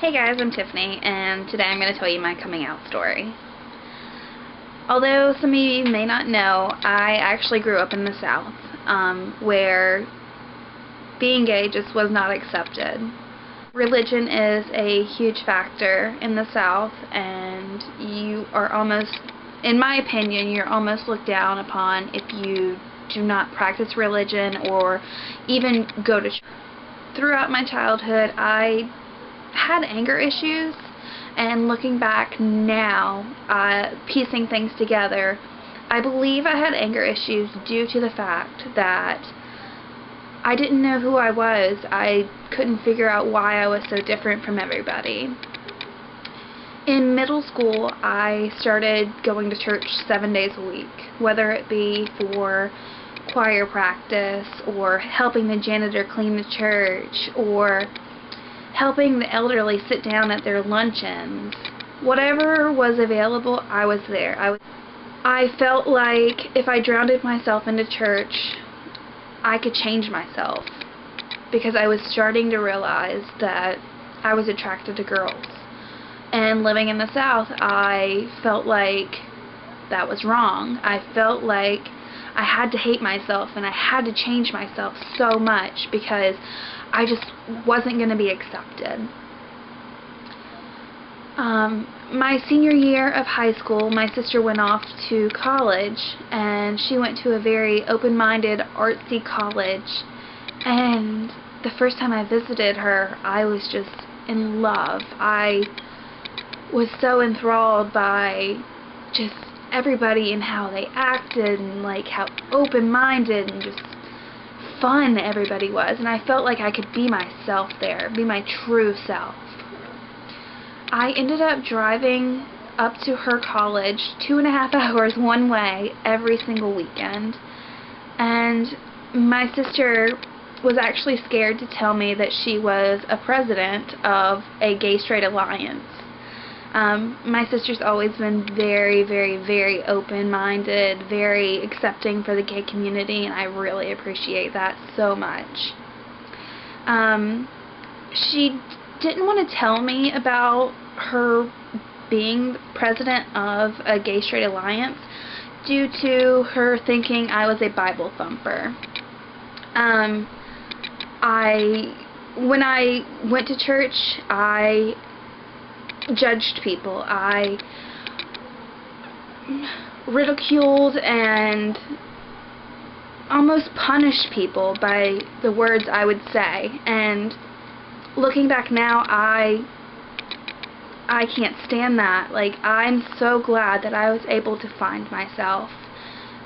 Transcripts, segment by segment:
Hey guys, I'm Tiffany, and today I'm going to tell you my coming out story. Although some of you may not know, I actually grew up in the South, where being gay just was not accepted. Religion is a huge factor in the South, and you are almost, in my opinion, you're almost looked down upon if you do not practice religion or even go to church. Throughout my childhood, I had anger issues, and looking back now, piecing things together, I believe I had anger issues due to the fact that I didn't know who I was. I couldn't figure out why I was so different from everybody. In middle school, I started going to church 7 days a week, whether it be for choir practice or helping the janitor clean the church or helping the elderly sit down at their luncheons. Whatever was available, I was there. I felt like if I drowned myself into church, I could change myself, because I was starting to realize that I was attracted to girls. And living in the South, I felt like that was wrong. I felt like I had to hate myself and I had to change myself so much because I just wasn't going to be accepted. My senior year of high school, my sister went off to college, and she went to a very open-minded, artsy college, and the first time I visited her, I was just in love. I was so enthralled by just everybody and how they acted and like how open-minded and just fun everybody was, and I felt like I could be myself there, be my true self. I ended up driving up to her college 2.5 hours one way every single weekend, and my sister was actually scared to tell me that she was a president of a gay-straight alliance. My sister's always been very, very, very open-minded, very accepting for the gay community, and I really appreciate that so much. She didn't want to tell me about her being president of a gay-straight alliance due to her thinking I was a Bible thumper. When I went to church, I judged people. I ridiculed and almost punished people by the words I would say, and looking back now, I can't stand that. Like, I'm so glad that I was able to find myself,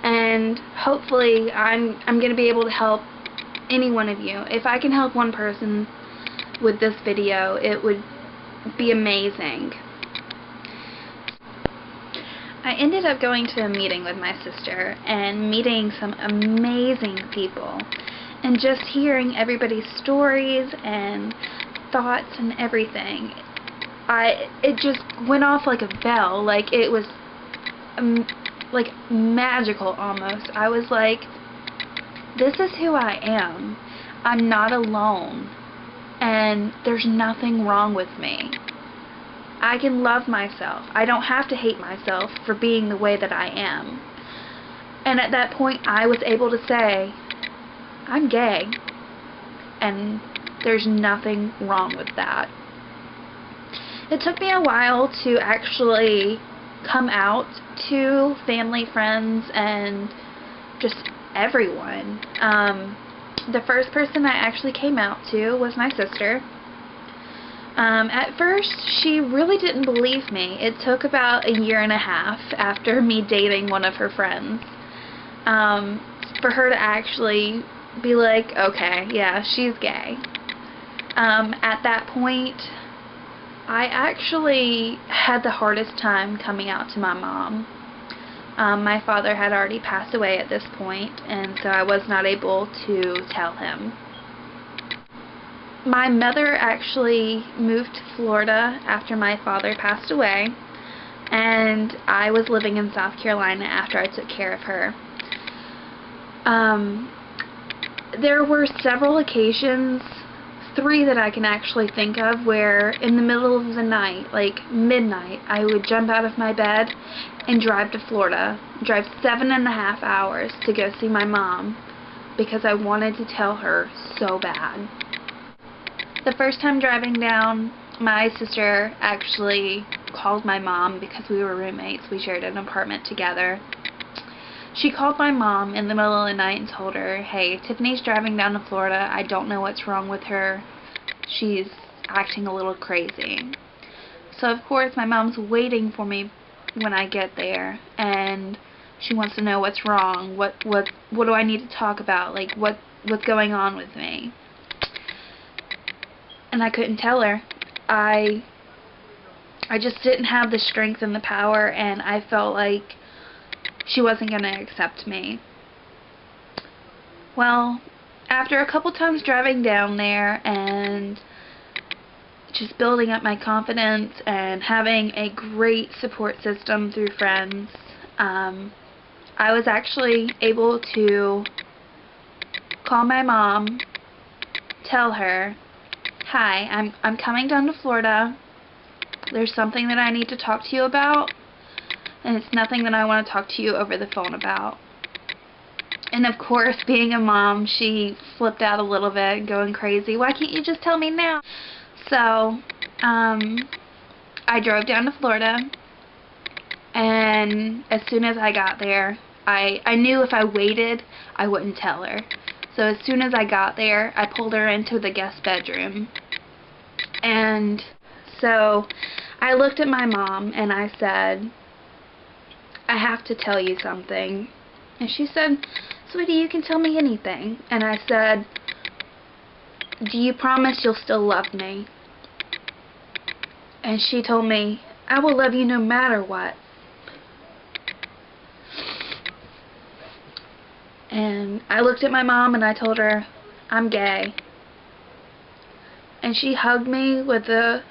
and hopefully I'm going to be able to help any one of you. If I can help one person with this video, it would be amazing. I ended up going to a meeting with my sister and meeting some amazing people, and just hearing everybody's stories and thoughts and everything, it just went off like a bell. Like, it was like magical almost. I was like, this is who I am. I'm not alone. And there's nothing wrong with me. I can love myself. I don't have to hate myself for being the way that I am. And at that point, I was able to say, I'm gay, and there's nothing wrong with that. It took me a while to actually come out to family, friends, and just everyone. The first person I actually came out to was my sister. At first, she really didn't believe me. It took about 1.5 years after me dating one of her friends for her to actually be like, okay, yeah, she's gay. At that point, I actually had the hardest time coming out to my mom. My father had already passed away at this point, and so I was not able to tell him. My mother actually moved to Florida after my father passed away, and I was living in South Carolina after I took care of her. There were several occasions 3 that I can actually think of where in the middle of the night, like midnight, I would jump out of my bed and drive to Florida, drive 7.5 hours to go see my mom because I wanted to tell her so bad. The first time driving down, my sister actually called my mom because we were roommates. We shared an apartment together. She called my mom in the middle of the night and told her, hey, Tiffany's driving down to Florida. I don't know what's wrong with her. She's acting a little crazy. So, of course, my mom's waiting for me when I get there, and she wants to know what's wrong. What do I need to talk about? Like, what's going on with me? And I couldn't tell her. I just didn't have the strength and the power, and I felt like she wasn't going to accept me. Well, after a couple times driving down there and just building up my confidence and having a great support system through friends, I was actually able to call my mom, tell her, hi, I'm coming down to Florida. There's something that I need to talk to you about, and it's nothing that I want to talk to you over the phone about. And of course, being a mom, she flipped out a little bit, going crazy. Why can't you just tell me now? So, I drove down to Florida, and as soon as I got there, I knew if I waited, I wouldn't tell her. So as soon as I got there, I pulled her into the guest bedroom. And so I looked at my mom and I said, I have to tell you something. And she said, sweetie, you can tell me anything. And I said, do you promise you'll still love me? And she told me, I will love you no matter what. And I looked at my mom and I told her, I'm gay. And she hugged me with the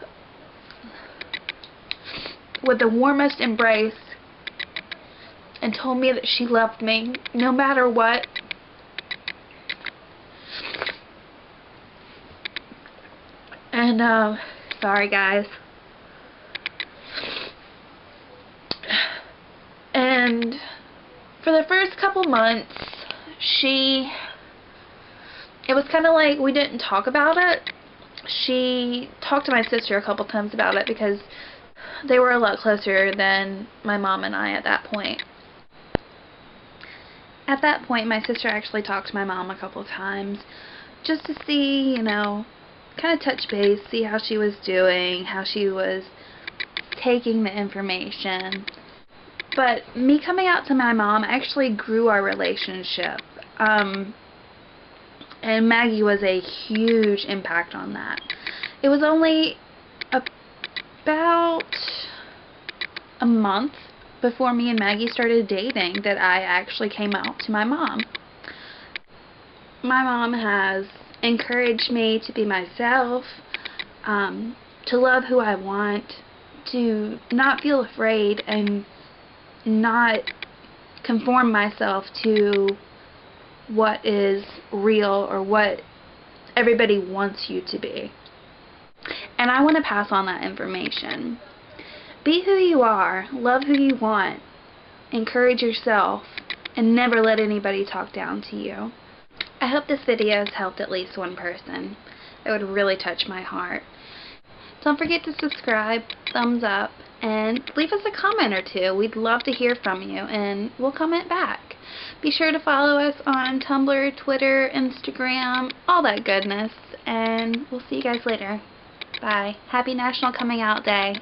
warmest embrace and told me that she loved me no matter what. And, sorry guys. And for the first couple months, it was kind of like we didn't talk about it. She talked to my sister a couple times about it because they were a lot closer than my mom and I at that point. At that point, my sister actually talked to my mom a couple times just to see, you know, kind of touch base, see how she was doing, how she was taking the information. But me coming out to my mom actually grew our relationship. And Maggie was a huge impact on that. It was only about a month before me and Maggie started dating that I actually came out to my mom. My mom has encouraged me to be myself, to love who I want, to not feel afraid and not conform myself to what is real or what everybody wants you to be. And I want to pass on that information. Be who you are, love who you want, encourage yourself, and never let anybody talk down to you. I hope this video has helped at least one person. It would really touch my heart. Don't forget to subscribe, thumbs up, and leave us a comment or two. We'd love to hear from you, and we'll comment back. Be sure to follow us on Tumblr, Twitter, Instagram, all that goodness, and we'll see you guys later. Bye. Happy National Coming Out Day.